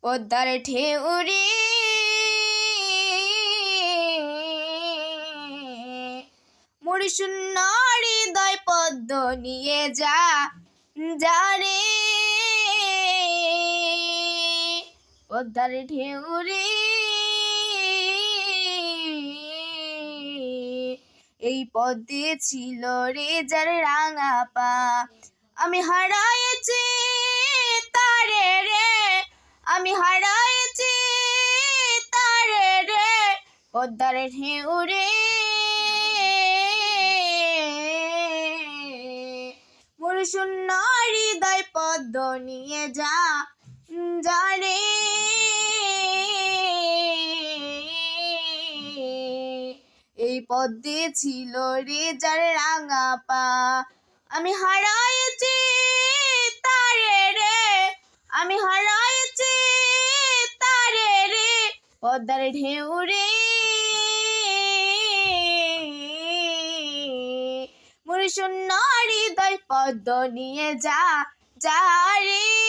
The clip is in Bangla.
পদ্মার ঢেউ রে মোর শূন্য হৃদয় পদ্ম নিয়ে যা রে পদ্মার ঢেউ রে এই পদ্মে ছিল রে যার রাঙা পা আমি হারাইছি তারে রে আমি হারাইছি তারে রে পদ্মার ঢেউ রে মোর শূন্য হৃদয় পদ্ম নিয়ে যা রে এই পদ্মে ছিল রে যার রাঙা পা আমি হারাইছি তারে রে আমি হারাইছি তারে রে পদ্মার ঢেউ রে মোর শূন্য হৃদয় পদ্ম নিয়ে যা রে